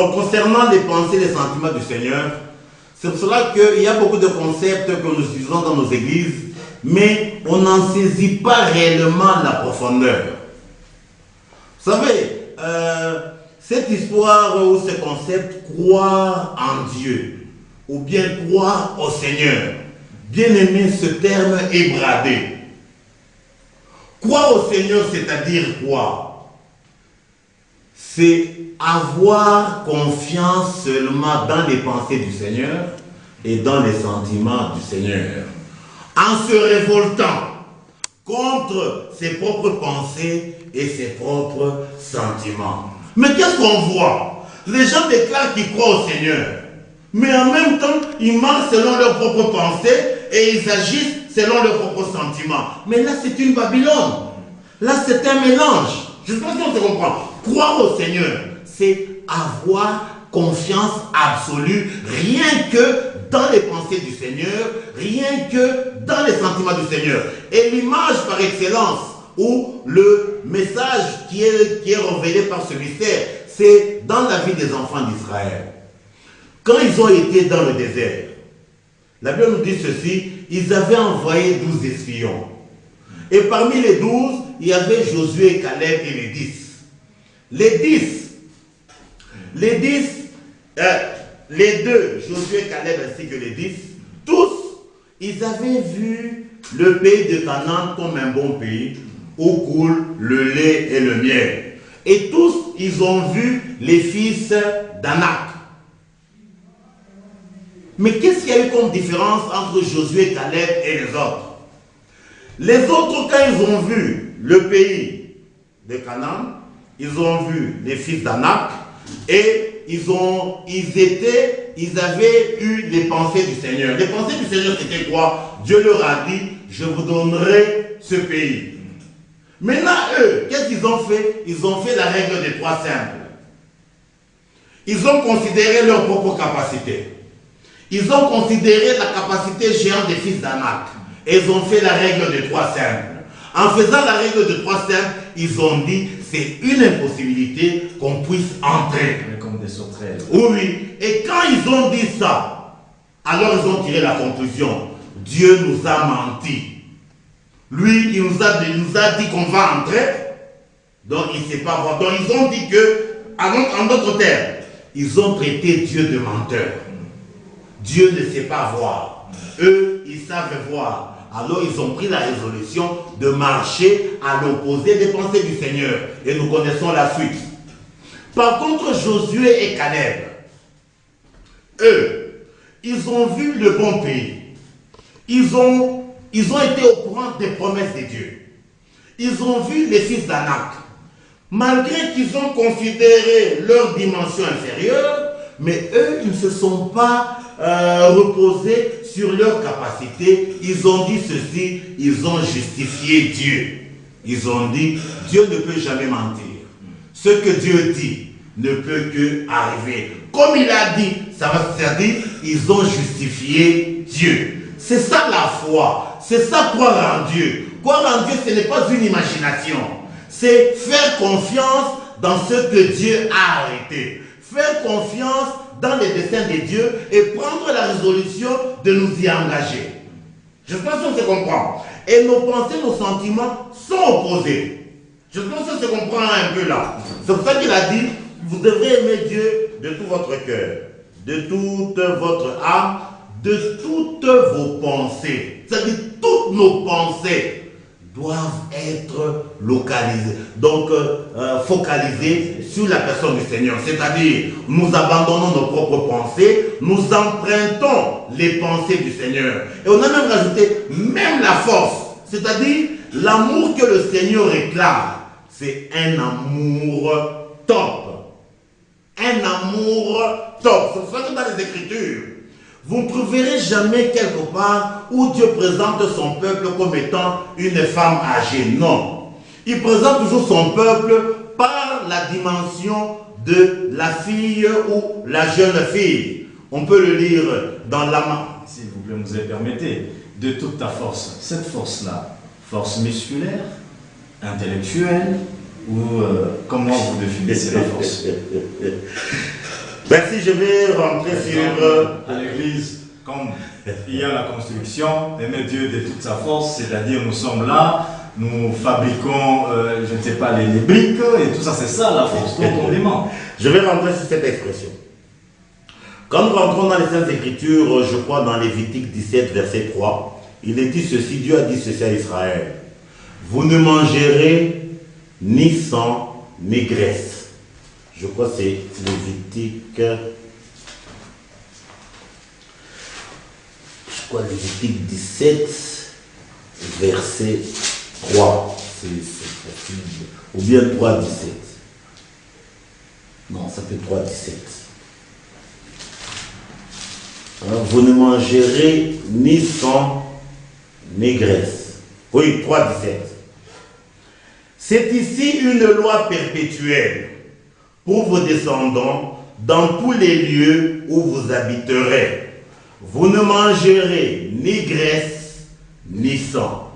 Donc, concernant les pensées et les sentiments du Seigneur, c'est pour cela qu'il y a beaucoup de concepts que nous utilisons dans nos églises, mais on n'en saisit pas réellement la profondeur. Vous savez, cette histoire ou ce concept, croire en Dieu, ou bien croire au Seigneur, bien aimé, ce terme est bradé. Croire au Seigneur, c'est-à-dire quoi? C'est avoir confiance seulement dans les pensées du Seigneur et dans les sentiments du Seigneur, en se révoltant contre ses propres pensées et ses propres sentiments. Mais qu'est-ce qu'on voit? Les gens déclarent qu'ils croient au Seigneur, mais en même temps, ils marchent selon leurs propres pensées et ils agissent selon leurs propres sentiments. Mais là, c'est une Babylone. Là, c'est un mélange. Je ne sais pas si on se comprend. Croire au Seigneur, c'est avoir confiance absolue, rien que dans les pensées du Seigneur, rien que dans les sentiments du Seigneur. Et l'image par excellence, ou le message qui est révélé par ce mystère, c'est dans la vie des enfants d'Israël. Quand ils ont été dans le désert, la Bible nous dit ceci, ils avaient envoyé 12 espions. Et parmi les 12, il y avait Josué, Caleb et les 10. Les deux, Josué, Caleb ainsi que les 10, tous, ils avaient vu le pays de Canaan comme un bon pays où coule le lait et le miel. Et tous, ils ont vu les fils d'Anak. Mais qu'est-ce qu'il y a eu comme différence entre Josué, Caleb et les autres? Les autres, quand ils ont vu le pays de Canaan, ils ont vu les fils d'Anak et ils avaient eu les pensées du Seigneur. Les pensées du Seigneur, c'était quoi? Dieu leur a dit, je vous donnerai ce pays. Maintenant, eux, qu'est-ce qu'ils ont fait? Ils ont fait la règle des 3 simples. Ils ont considéré leur propre capacité. Ils ont considéré la capacité géante des fils d'Anak. Et ils ont fait la règle des 3 simples. En faisant la règle des 3 simples, ils ont dit, c'est une impossibilité qu'on puisse entrer. Comme des sauterelles. Oui. Et quand ils ont dit ça, alors ils ont tiré la conclusion. Dieu nous a menti. Lui, il nous a dit qu'on va entrer. Donc il ne sait pas voir. Donc ils ont dit que, en d'autres termes, ils ont traité Dieu de menteur. Dieu ne sait pas voir. Eux, ils savent voir. Alors ils ont pris la résolution de marcher à l'opposé des pensées du Seigneur. Et nous connaissons la suite. Par contre, Josué et Caleb, eux, ils ont vu le bon pays. Ils ont été au courant des promesses de Dieu. Ils ont vu les fils d'Anak. Malgré qu'ils ont considéré leur dimension inférieure, mais eux, ils ne se sont pas reposés sur leur capacité. Ils ont dit ceci, ils ont justifié Dieu. Ils ont dit, Dieu ne peut jamais mentir. Ce que Dieu dit ne peut que arriver. Comme il a dit, ça va se dire, ils ont justifié Dieu. C'est ça la foi. C'est ça croire en Dieu. Croire en Dieu, ce n'est pas une imagination. C'est faire confiance dans ce que Dieu a arrêté. Faire confiance dans les desseins de Dieu et prendre la résolution de nous y engager. Je pense qu'on se comprend. Et nos pensées, nos sentiments sont opposés. Je pense qu'on se comprend un peu là. C'est pour ça qu'il a dit, vous devrez aimer Dieu de tout votre cœur, de toute votre âme, de toutes vos pensées. C'est-à-dire toutes nos pensées doivent être localisées, donc focalisées sur la personne du Seigneur. C'est-à-dire, nous abandonnons nos propres pensées, nous empruntons les pensées du Seigneur. Et on a même rajouté, même la force, c'est-à-dire l'amour que le Seigneur réclame, c'est un amour top. Un amour top. C'est ça que dans les Écritures, vous ne trouverez jamais quelque part où Dieu présente son peuple comme étant une femme âgée. Non. Il présente toujours son peuple par la dimension de la fille ou la jeune fille. On peut le lire dans la main. S'il vous plaît, vous permettez, de toute ta force. Cette force-là, force musculaire, intellectuelle, ou comment vous définissez la force? Merci, je vais rentrer sur... À l'église, comme il y a la construction, aimer Dieu de toute sa force, c'est-à-dire nous sommes là, nous fabriquons, je ne sais pas, les briques, et tout ça, c'est ça la force dont on demande. Je vais rentrer sur cette expression. Quand nous rentrons dans les Saintes Écritures, je crois dans Lévitique 17, verset 3, il est dit ceci, Dieu a dit ceci à Israël. Vous ne mangerez ni sang, ni graisse. Je crois que c'est Lévitique... Lévitique 17, verset 3. C'est possible. Ou bien 3, 17. Non, ça fait 3, 17. Vous ne mangerez ni sang, ni graisse. Oui, 3, 17. C'est ici une loi perpétuelle pour vos descendants dans tous les lieux où vous habiterez. Vous ne mangerez ni graisse, ni sang.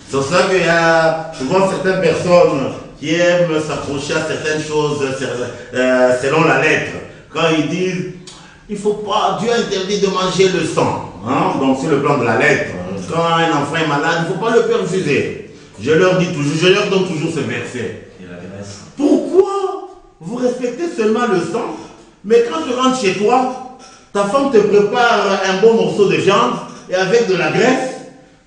C'est pour ça qu'il y a souvent certaines personnes qui aiment s'approcher à certaines choses selon la lettre. Quand ils disent, il faut pas, Dieu interdit de manger le sang. Hein? Donc sur le plan de la lettre, quand un enfant est malade, il ne faut pas le perfuser. Je leur dis toujours, je leur donne toujours ce verset. Et la graisse. Pourquoi vous respectez seulement le sang, mais quand tu rentres chez toi, ta femme te prépare un bon morceau de viande et avec de la graisse,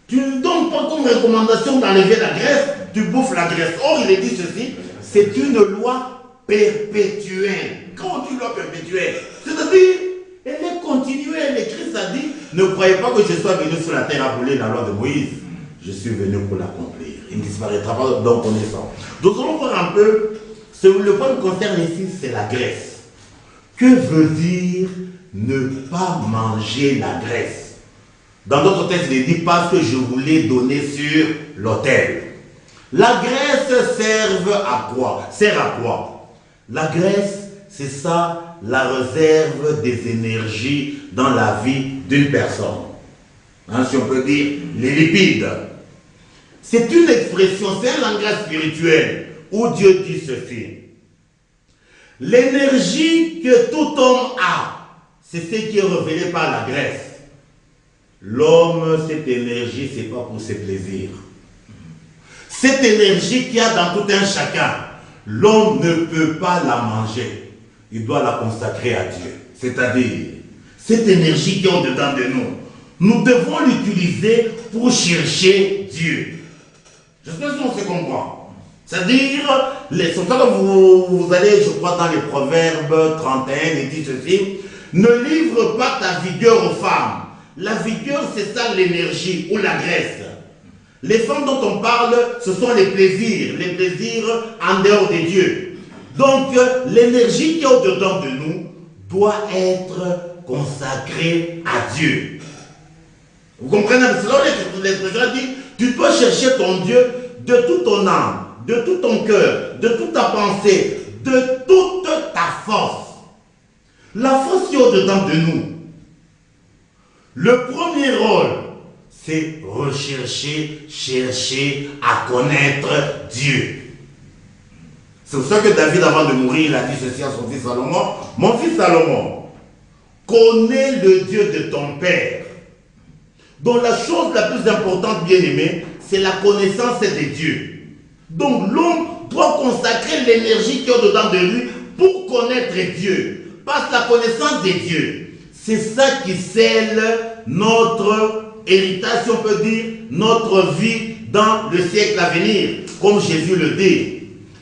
tu ne donnes pas comme recommandation d'enlever la graisse, tu bouffes la graisse. Or, il est dit ceci, c'est une loi perpétuelle. Quand on dit loi perpétuelle, c'est-à-dire, elle est continuelle. Et Christ a dit, ne croyez pas que je sois venu sur la terre abolir la loi de Moïse. Je suis venu pour l'accomplir. Il ne disparaîtra pas dans connaissance. Donc, on va voir un peu, le point qui concerne ici, c'est la graisse. Que veut dire ne pas manger la graisse? Dans d'autres textes, il est dit parce que je vous l'ai donné sur l'autel. La graisse sert à quoi? La graisse, c'est ça, la réserve des énergies dans la vie d'une personne. Hein, si on peut dire les lipides. C'est une expression, c'est un langage spirituel où Dieu dit ceci. L'énergie que tout homme a, c'est ce qui est révélé par la graisse. L'homme, cette énergie, c'est pas pour ses plaisirs. Cette énergie qu'il y a dans tout un chacun, l'homme ne peut pas la manger. Il doit la consacrer à Dieu. C'est-à-dire, cette énergie qui est au-dedans de nous, nous devons l'utiliser pour chercher Dieu. J'espère qu'on se comprend. C'est-à-dire, c'est ça que vous allez, je crois, dans les Proverbes 31, il dit ceci, ne livre pas ta vigueur aux femmes. La vigueur, c'est ça l'énergie ou la graisse. Les femmes dont on parle, ce sont les plaisirs en dehors de Dieu. Donc, l'énergie qui est au-dedans de nous doit être consacrée à Dieu. Vous comprenez? C'est là où l'expression dit, tu dois chercher ton Dieu de toute ton âme, de tout ton cœur, de toute ta pensée, de toute ta force. La force qui est au-dedans de nous. Le premier rôle, c'est rechercher, chercher à connaître Dieu. C'est pour ça que David, avant de mourir, il a dit ceci à son fils Salomon. Mon fils Salomon, connais le Dieu de ton père. Donc la chose la plus importante, bien aimé, c'est la connaissance de Dieu. Donc l'homme doit consacrer l'énergie qui est au-dedans de lui pour connaître Dieu. Parce que la connaissance de Dieu, c'est ça qui scelle notre héritage, si on peut dire, notre vie dans le siècle à venir. Comme Jésus le dit,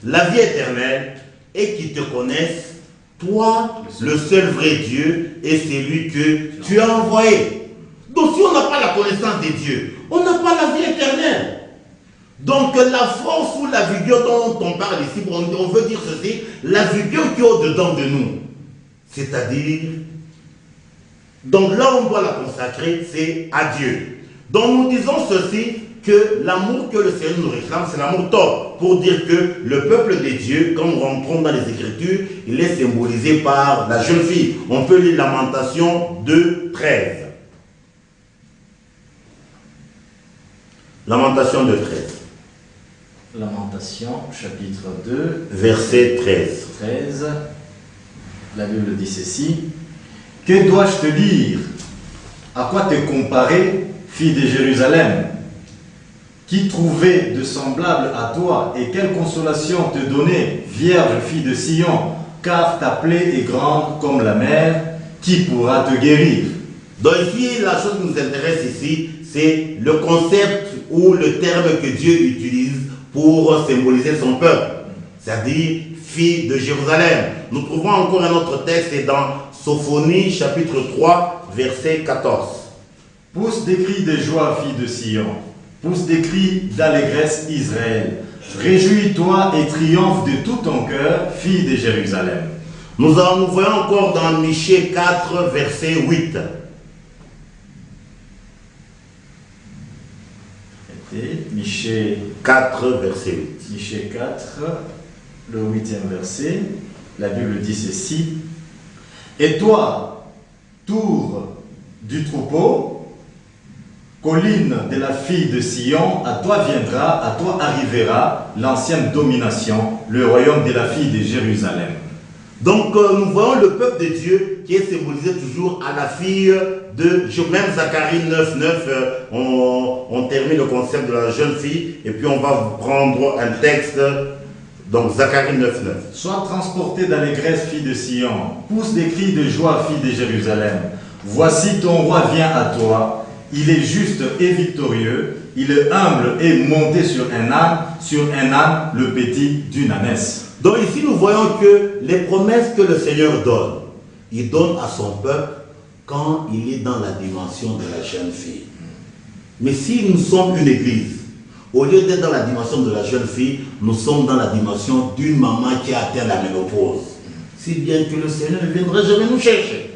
la vie éternelle est qu'ils te connaissent, toi, le seul vrai Dieu, et c'est lui que tu as envoyé. Donc si on n'a pas la connaissance de Dieu, on n'a pas la vie éternelle. Donc la force ou la vigueur dont on parle ici, on veut dire ceci, la vigueur qui est au-dedans de nous. C'est-à-dire, donc là on doit la consacrer, c'est à Dieu. Donc nous disons ceci, que l'amour que le Seigneur nous réclame, c'est l'amour top. Pour dire que le peuple de Dieu, quand nous rentrons dans les Écritures, il est symbolisé par la jeune fille. On peut lire Lamentation 2, 13. Lamentation 2, 13. Lamentation, chapitre 2, verset 13. La Bible dit ceci. Que dois-je te dire? À quoi te comparer, fille de Jérusalem? Qui trouvait de semblable à toi et quelle consolation te donnait, vierge fille de Sion, car ta plaie est grande comme la mer, qui pourra te guérir? Donc ici, la chose qui nous intéresse ici, c'est le concept ou le terme que Dieu utilise pour symboliser son peuple, c'est-à-dire fille de Jérusalem. Nous trouvons encore un autre texte, c'est dans Sophonie chapitre 3, verset 14. Pousse des cris de joie, fille de Sion, pousse des cris d'allégresse, Israël. Réjouis-toi et triomphe de tout ton cœur, fille de Jérusalem. Nous voyons encore dans Michée 4, verset 8. Michée 4, verset 8. Michée 4, le 8e verset, la Bible dit ceci. Et toi, tour du troupeau, colline de la fille de Sion, à toi viendra, à toi arrivera l'ancienne domination, le royaume de la fille de Jérusalem. Donc nous voyons le peuple de Dieu qui est symbolisé toujours à la fille de même Zacharie 9, 9, on termine le concept de la jeune fille et puis on va prendre un texte, donc Zacharie 9, 9. Sois transporté d'allégresse, fille de Sion, pousse des cris de joie, fille de Jérusalem. Voici ton roi vient à toi, il est juste et victorieux, il est humble et monté sur un âne, le petit d'une ânesse. Donc ici nous voyons que les promesses que le Seigneur donne, il donne à son peuple quand il est dans la dimension de la jeune fille. Mais si nous sommes une église, au lieu d'être dans la dimension de la jeune fille, nous sommes dans la dimension d'une maman qui a atteint la ménopause. Si bien que le Seigneur ne viendra jamais nous chercher.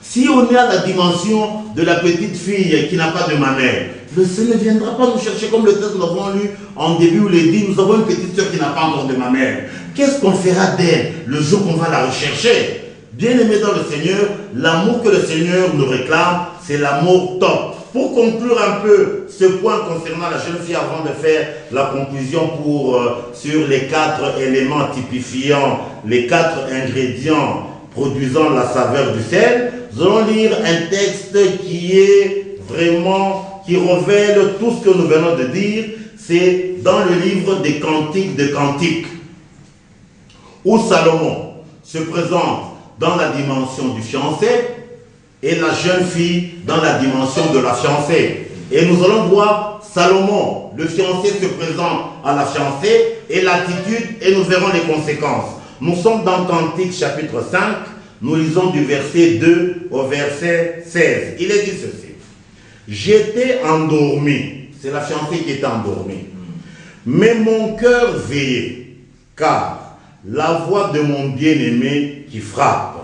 Si on est à la dimension de la petite fille qui n'a pas de mamelle, le Seigneur ne viendra pas nous chercher comme le texte que nous avons lu en début où il est dit, nous avons une petite soeur qui n'a pas encore de mamelle. Qu'est-ce qu'on fera d'elle le jour qu'on va la rechercher? Bien-aimés dans le Seigneur, l'amour que le Seigneur nous réclame, c'est l'amour top. Pour conclure un peu ce point concernant la jeune fille, avant de faire la conclusion sur les 4 éléments typifiant, les 4 ingrédients produisant la saveur du sel, nous allons lire un texte qui est vraiment, qui révèle tout ce que nous venons de dire. C'est dans le livre des Cantiques de Cantiques, où Salomon se présente dans la dimension du fiancé et la jeune fille dans la dimension de la fiancée. Et nous allons voir Salomon, le fiancé se présente à la fiancée et l'attitude, et nous verrons les conséquences. Nous sommes dans Cantique chapitre 5, nous lisons du verset 2 au verset 16. Il est dit ceci. J'étais endormi, c'est la fiancée qui était endormie, mais mon cœur veillait, car la voix de mon bien-aimé qui frappe.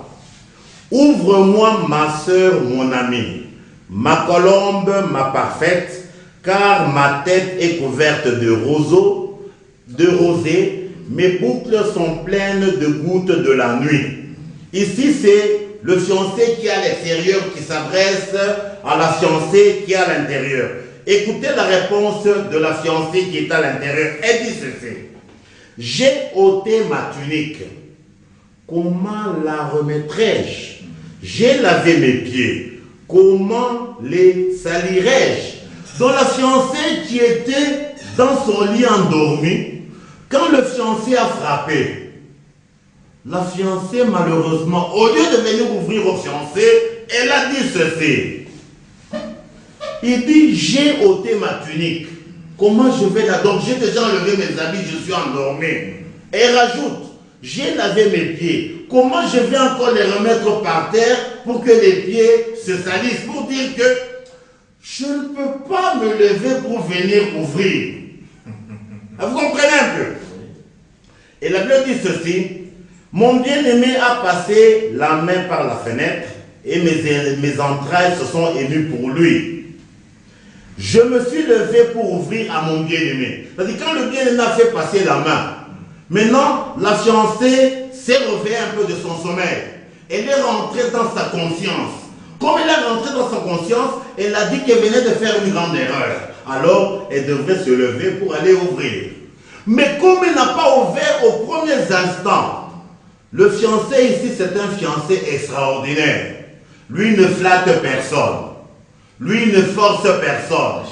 Ouvre-moi, ma sœur, mon amie, ma colombe, ma parfaite, car ma tête est couverte de rosée, mes boucles sont pleines de gouttes de la nuit. Ici, c'est le fiancé qui est à l'extérieur qui s'adresse à la fiancée qui est à l'intérieur. Écoutez la réponse de la fiancée qui est à l'intérieur. Elle dit ceci. J'ai ôté ma tunique. Comment la remettrai-je? J'ai lavé mes pieds. Comment les salirai-je? Donc la fiancée qui était dans son lit endormi, quand le fiancé a frappé, la fiancée malheureusement, au lieu de venir ouvrir au fiancé, elle a dit ceci. Il dit, j'ai ôté ma tunique. Comment je vais la... Donc j'ai déjà enlevé mes habits, je suis endormi. Et elle rajoute, j'ai lavé mes pieds. Comment je vais encore les remettre par terre pour que les pieds se salissent? Pour dire que je ne peux pas me lever pour venir ouvrir. Vous comprenez un peu? Et la Bible dit ceci. Mon bien-aimé a passé la main par la fenêtre et mes entrailles se sont émues pour lui. Je me suis levé pour ouvrir à mon bien-aimé. C'est-à-dire quand le bien-aimé a fait passer la main, maintenant la fiancée s'est réveillée un peu de son sommeil. Elle est rentrée dans sa conscience. Comme elle est rentrée dans sa conscience, elle a dit qu'elle venait de faire une grande erreur. Alors elle devrait se lever pour aller ouvrir. Mais comme elle n'a pas ouvert aux premiers instants, Le fiancé ici, c'est un fiancé extraordinaire. Lui ne flatte personne. Lui ne force personne.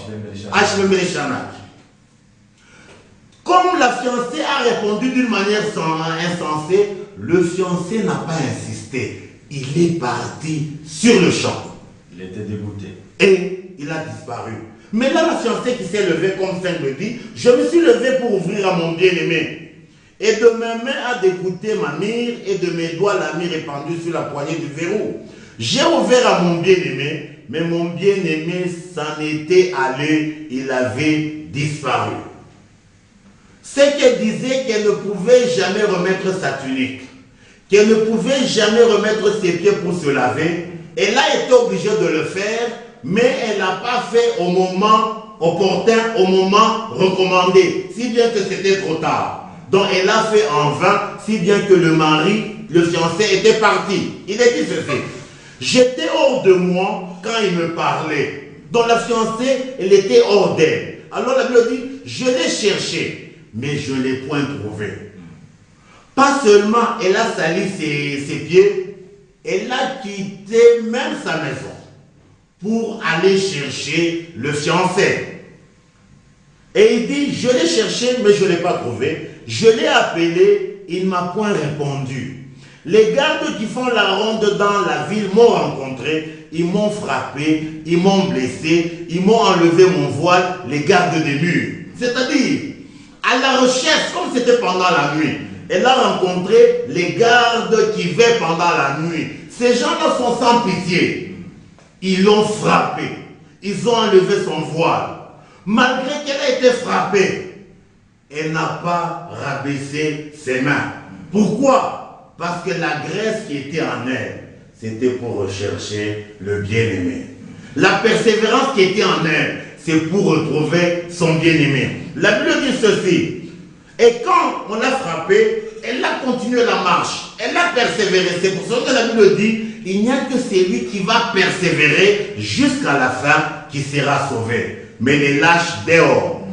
Comme la fiancée a répondu d'une manière insensée, le fiancé n'a pas insisté. Il est parti sur le champ. Il était dégoûté. Et il a disparu. Mais là, la fiancée qui s'est levée, comme Saint me dit, je me suis levé pour ouvrir à mon bien-aimé. Et de mes mains a dégoûté ma mire, et de mes doigts la mire répandue sur la poignée du verrou. J'ai ouvert à mon bien-aimé, mais mon bien-aimé s'en était allé, il avait disparu. C'est qu'elle disait qu'elle ne pouvait jamais remettre sa tunique, qu'elle ne pouvait jamais remettre ses pieds pour se laver. Elle a été obligée de le faire, mais elle n'a pas fait au moment opportun, au moment recommandé, si bien que c'était trop tard. Donc elle a fait en vain, si bien que le mari, le fiancé, était parti. Il a dit ceci: j'étais hors de moi quand il me parlait. Donc la fiancée, elle était hors d'elle. Alors la Bible dit, je l'ai cherché, mais je ne l'ai point trouvé. Pas seulement elle a sali ses pieds, elle a quitté même sa maison pour aller chercher le fiancé. Et il dit, je l'ai cherché, mais je ne l'ai pas trouvé. Je l'ai appelé, il ne m'a point répondu. Les gardes qui font la ronde dans la ville m'ont rencontré, ils m'ont frappé, ils m'ont blessé, ils m'ont enlevé mon voile, les gardes des murs. C'est-à-dire, à la recherche, comme c'était pendant la nuit, elle a rencontré les gardes qui veillent pendant la nuit. Ces gens-là sont sans pitié. Ils l'ont frappé, ils ont enlevé son voile. Malgré qu'elle a été frappée, elle n'a pas rabaissé ses mains. Pourquoi? Parce que la graisse qui était en elle, c'était pour rechercher le bien-aimé. La persévérance qui était en elle, c'est pour retrouver son bien-aimé. La Bible dit ceci. Et quand on l'a frappée, elle a continué la marche. Elle a persévéré. C'est pour ça que la Bible dit, il n'y a que celui qui va persévérer jusqu'à la fin qui sera sauvé. Mais les lâches dehors.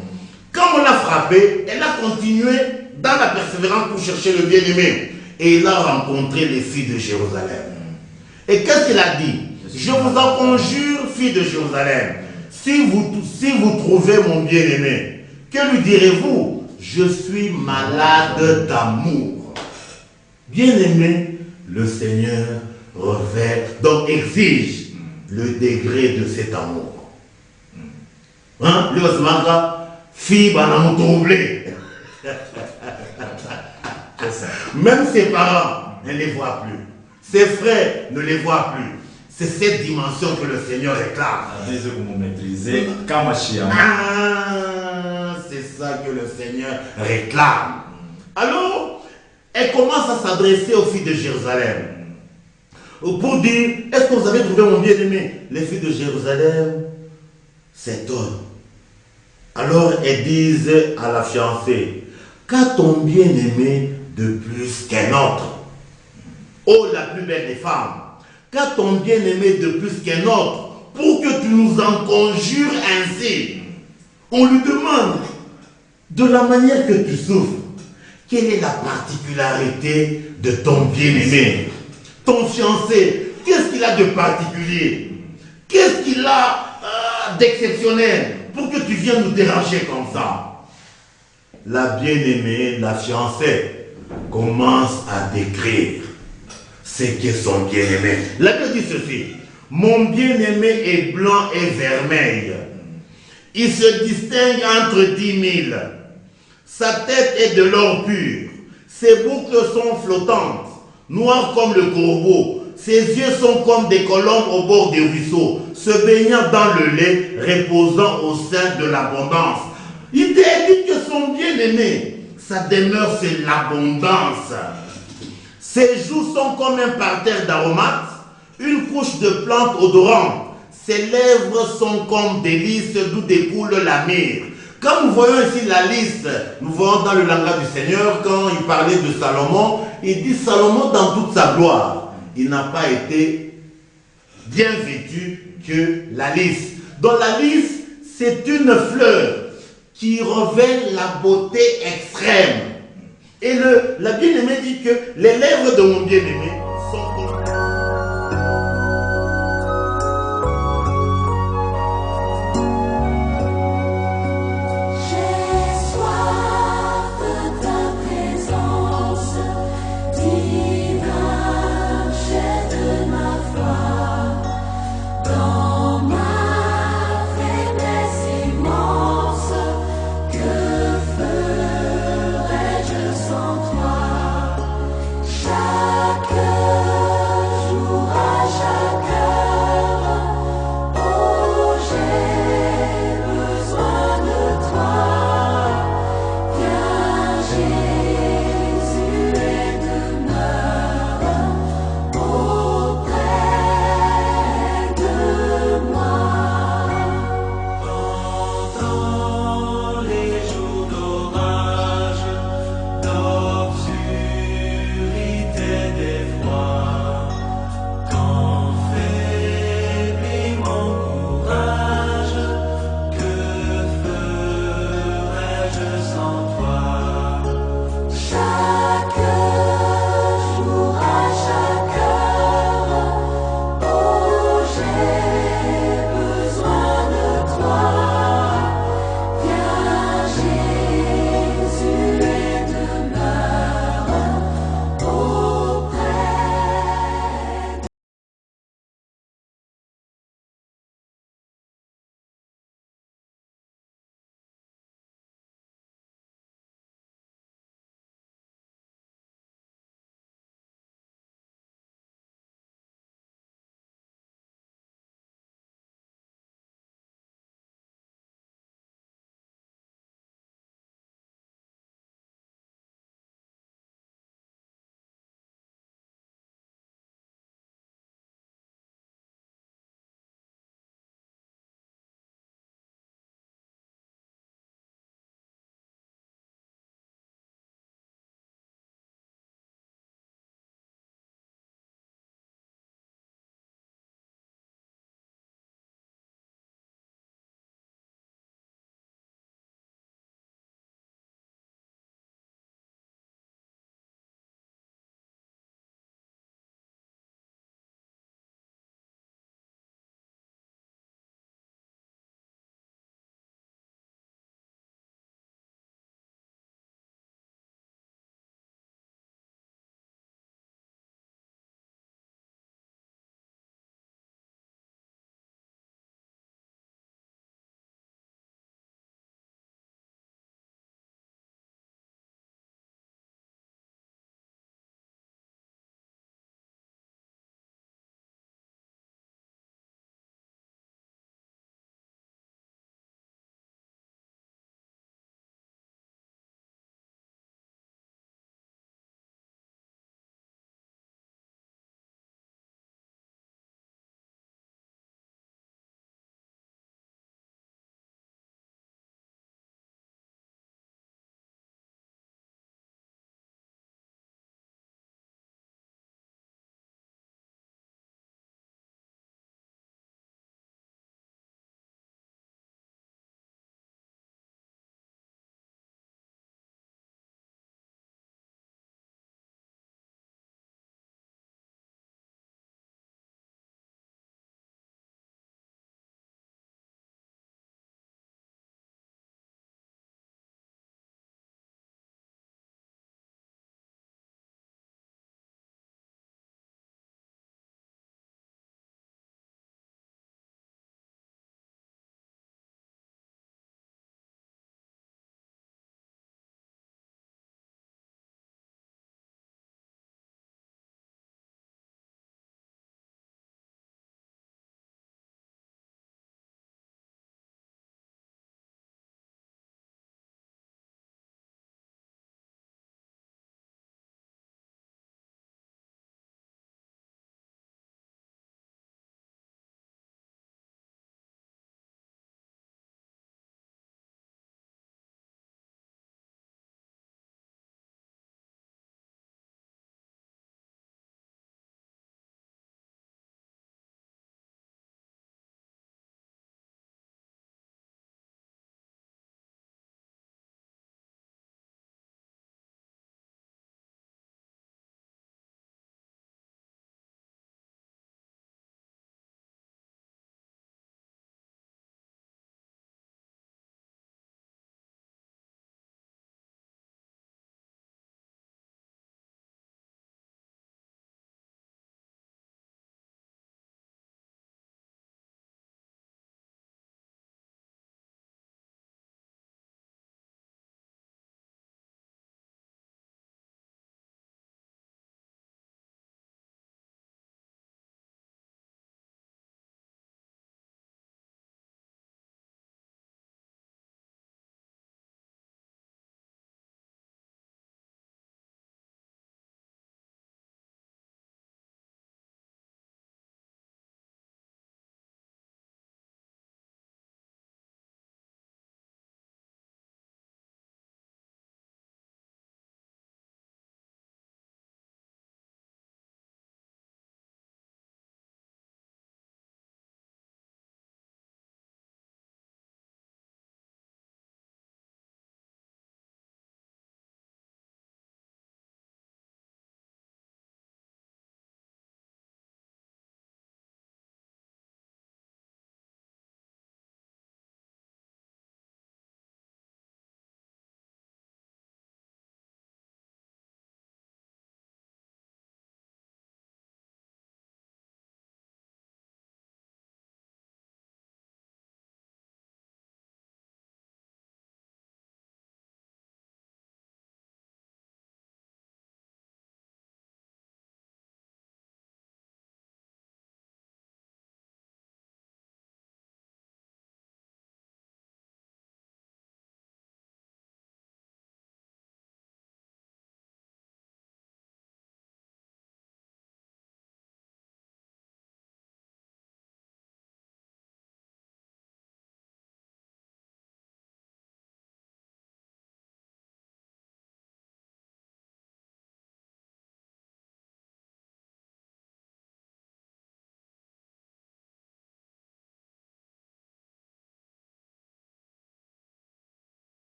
Quand on l'a frappée, elle a continué dans la persévérance pour chercher le bien-aimé. Et il a rencontré les filles de Jérusalem. Et qu'est-ce qu'il a dit? Je vous en conjure, filles de Jérusalem, si vous trouvez mon bien-aimé, que lui direz-vous? Je suis malade d'amour. Bien-aimé, le Seigneur revêt, donc exige le degré de cet amour. Hein? Lui va se mettre, fille, banamou troublé. Même ses parents ne les voient plus. Ses frères ne les voient plus. C'est cette dimension que le Seigneur réclame. C'est ça que le Seigneur réclame. Alors, elle commence à s'adresser aux filles de Jérusalem. Pour dire, est-ce que vous avez trouvé mon bien-aimé? Les filles de Jérusalem s'étonnent. Alors elles disent à la fiancée, qu'a ton bien-aimé de plus qu'un autre? Oh, la plus belle des femmes, qu'a ton bien-aimé de plus qu'un autre pour que tu nous en conjures ainsi? On lui demande, de la manière que tu souffres, quelle est la particularité de ton bien-aimé? Ton fiancé, qu'est-ce qu'il a de particulier? Qu'est-ce qu'il a d'exceptionnel pour que tu viennes nous déranger comme ça? La bien-aimée, la fiancée, commence à décrire ce qu'est son bien-aimé. La Bible dit ceci, mon bien-aimé est blanc et vermeil. Il se distingue entre 10 000. Sa tête est de l'or pur. Ses boucles sont flottantes, noires comme le corbeau. Ses yeux sont comme des colombes au bord des ruisseaux, se baignant dans le lait, reposant au sein de l'abondance. Il dit que son bien-aimé, sa demeure c'est l'abondance. Ses joues sont comme un parterre d'aromates, une couche de plantes odorantes. Ses lèvres sont comme des lys d'où découle la myrrhe. Quand nous voyons ici la liste, nous voyons dans le langage du Seigneur, quand il parlait de Salomon, il dit Salomon dans toute sa gloire, il n'a pas été bien vêtu que la lys. Donc la lys, c'est une fleur qui révèle la beauté extrême. Et la bien-aimée dit que les lèvres de mon bien-aimé